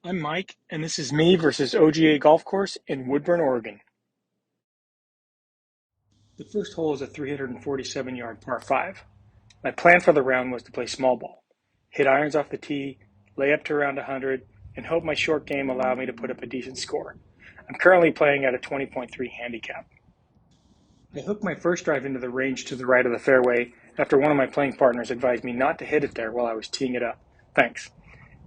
I'm Mike, and this is me versus OGA Golf Course in Woodburn, Oregon. The first hole is a 347-yard par 5. My plan for the round was to play small ball, hit irons off the tee, lay up to around 100, and hope my short game allowed me to put up a decent score. I'm currently playing at a 20.3 handicap. I hooked my first drive into the range to the right of the fairway after one of my playing partners advised me not to hit it there while I was teeing it up. Thanks.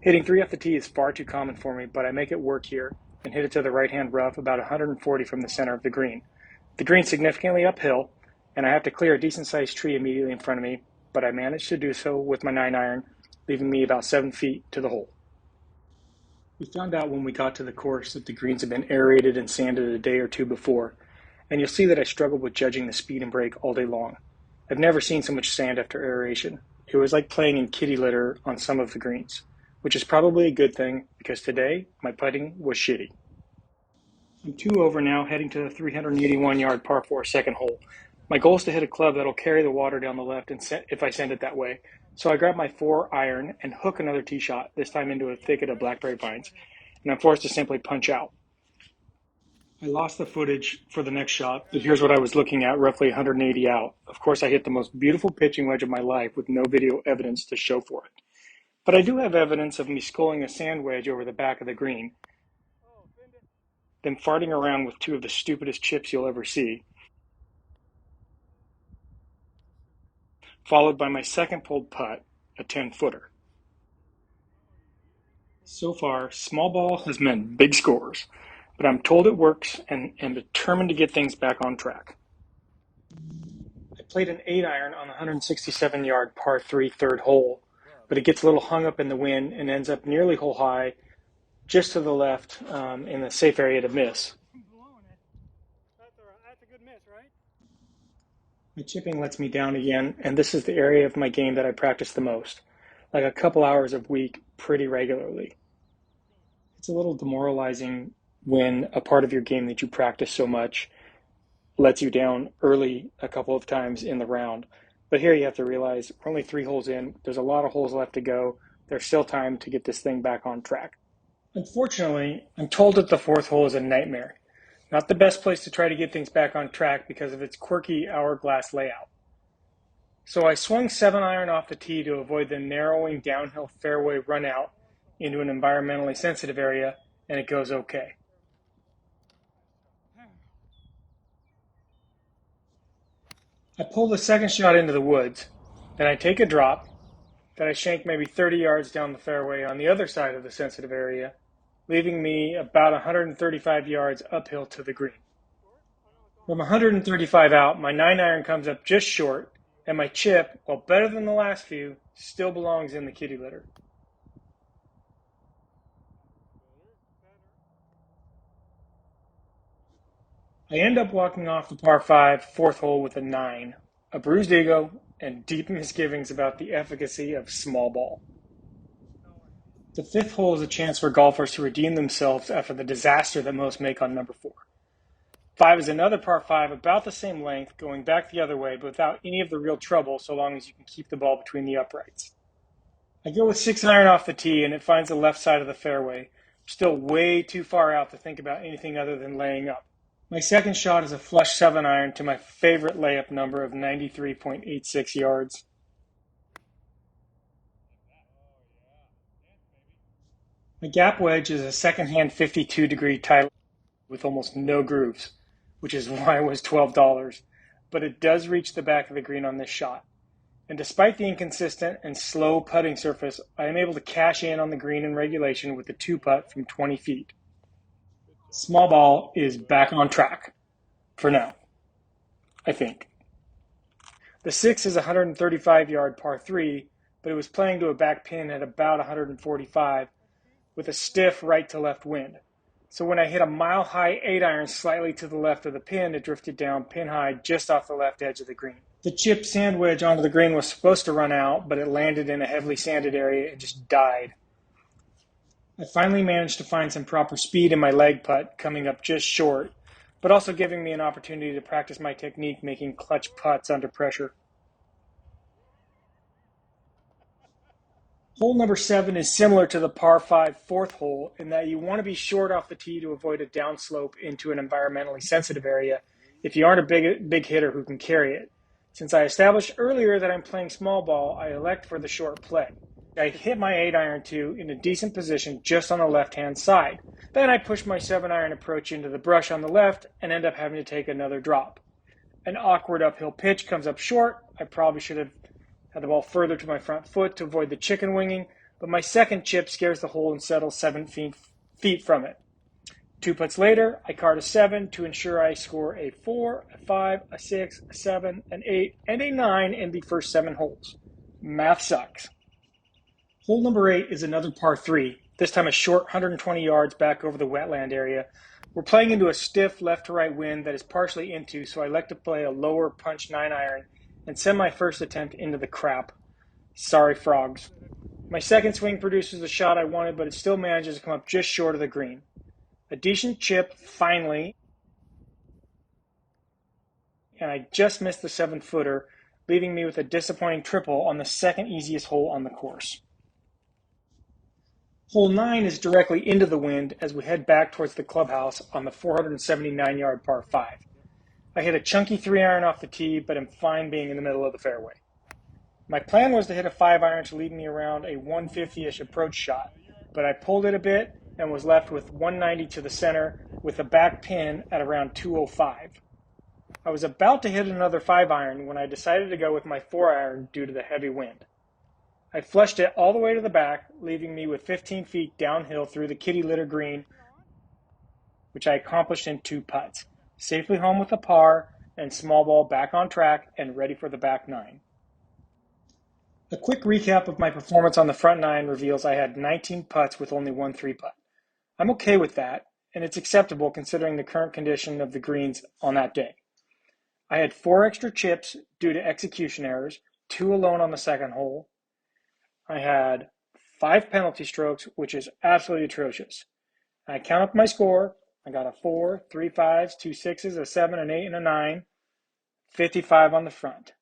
Hitting 3 off the tee is far too common for me, but I make it work here and hit it to the right-hand rough about 140 from the center of the green. The green's significantly uphill, and I have to clear a decent-sized tree immediately in front of me, but I managed to do so with my 9-iron, leaving me about 7 feet to the hole. We found out when we got to the course that the greens had been aerated and sanded a day or two before, and you'll see that I struggled with judging the speed and break all day long. I've never seen so much sand after aeration. It was like playing in kitty litter on some of the greens, which is probably a good thing because today my putting was shitty. I'm 2 over now, heading to the 381-yard par 4 second hole. My goal is to hit a club that'll carry the water down the left and if I send it that way. So I grab my 4-iron and hook another tee shot, this time into a thicket of blackberry vines, and I'm forced to simply punch out. I lost the footage for the next shot, but here's what I was looking at roughly 180 out. Of course, I hit the most beautiful pitching wedge of my life with no video evidence to show for it. But I do have evidence of me sculling a sand wedge over the back of the green, then farting around with 2 of the stupidest chips you'll ever see, followed by my second pulled putt, a 10-footer. So far, small ball has meant big scores, but I'm told it works and am determined to get things back on track. I played an 8-iron on the 167-yard par 3 third hole, but it gets a little hung up in the wind and ends up nearly hole high, just to the left in the safe area to miss. That's a good miss, right? My chipping lets me down again, and this is the area of my game that I practice the most, like a couple hours a week pretty regularly. It's a little demoralizing when a part of your game that you practice so much lets you down early a couple of times in the round. But here you have to realize we're only 3 holes in. There's a lot of holes left to go. There's still time to get this thing back on track. Unfortunately, I'm told that the 4th hole is a nightmare. Not the best place to try to get things back on track because of its quirky hourglass layout. So I swung 7-iron off the tee to avoid the narrowing downhill fairway run out into an environmentally sensitive area, and it goes okay. I pull the second shot into the woods, then I take a drop, then I shank maybe 30 yards down the fairway on the other side of the sensitive area, leaving me about 135 yards uphill to the green. From 135 out, my 9-iron comes up just short, and my chip, while better than the last few, still belongs in the kitty litter. I end up walking off the par 5 4th hole with a 9, a bruised ego, and deep misgivings about the efficacy of small ball. The 5th hole is a chance for golfers to redeem themselves after the disaster that most make on number 4. 5 is another par 5 about the same length, going back the other way, but without any of the real trouble so long as you can keep the ball between the uprights. I go with 6-iron off the tee, and it finds the left side of the fairway. I'm still way too far out to think about anything other than laying up. My second shot is a flush 7-iron to my favorite layup number of 93.86 yards. My gap wedge is a second-hand 52-degree tie with almost no grooves, which is why it was $12, but it does reach the back of the green on this shot. And despite the inconsistent and slow putting surface, I am able to cash in on the green in regulation with the 2-putt from 20 feet. Small ball is back on track, for now, I think. The 6 is a 135-yard par 3, but it was playing to a back pin at about 145 with a stiff right to left wind. So when I hit a mile-high 8-iron slightly to the left of the pin, it drifted down pin-high just off the left edge of the green. The chip sand wedge onto the green was supposed to run out, but it landed in a heavily sanded area and just died. I finally managed to find some proper speed in my leg putt, coming up just short, but also giving me an opportunity to practice my technique making clutch putts under pressure. Hole number 7 is similar to the par 5 fourth hole in that you want to be short off the tee to avoid a downslope into an environmentally sensitive area if you aren't a big hitter who can carry it. Since I established earlier that I'm playing small ball, I elect for the short play. I hit my 8-iron to in a decent position just on the left-hand side. Then I push my 7-iron approach into the brush on the left and end up having to take another drop. An awkward uphill pitch comes up short. I probably should have had the ball further to my front foot to avoid the chicken winging, but my second chip scares the hole and settles 7 feet from it. 2 putts later, I card a 7 to ensure I score a 4, a 5, a 6, a 7, an 8, and a 9 in the first 7 holes. Math sucks. Hole number 8 is another par 3, this time a short 120 yards back over the wetland area. We're playing into a stiff left to right wind that is partially into, so I like to play a lower punch 9-iron and send my first attempt into the crap. Sorry, frogs. My second swing produces the shot I wanted, but it still manages to come up just short of the green. A decent chip, finally, and I just missed the 7-footer, leaving me with a disappointing triple on the second easiest hole on the course. Hole 9 is directly into the wind as we head back towards the clubhouse on the 479-yard par 5. I hit a chunky 3-iron off the tee, but am fine being in the middle of the fairway. My plan was to hit a 5-iron to lead me around a 150-ish approach shot, but I pulled it a bit and was left with 190 to the center with a back pin at around 205. I was about to hit another 5-iron when I decided to go with my 4-iron due to the heavy wind. I flushed it all the way to the back, leaving me with 15 feet downhill through the kitty litter green, which I accomplished in 2 putts. Safely home with a par, and small ball back on track and ready for the back 9. A quick recap of my performance on the front 9 reveals I had 19 putts with only 1 3-putt. I'm okay with that, and it's acceptable considering the current condition of the greens on that day. I had 4 extra chips due to execution errors, 2 alone on the second hole. I had 5 penalty strokes, which is absolutely atrocious. I count up my score. I got a 4, 3 5s, 2 6s, a 7, an 8, and a 9, 55 on the front.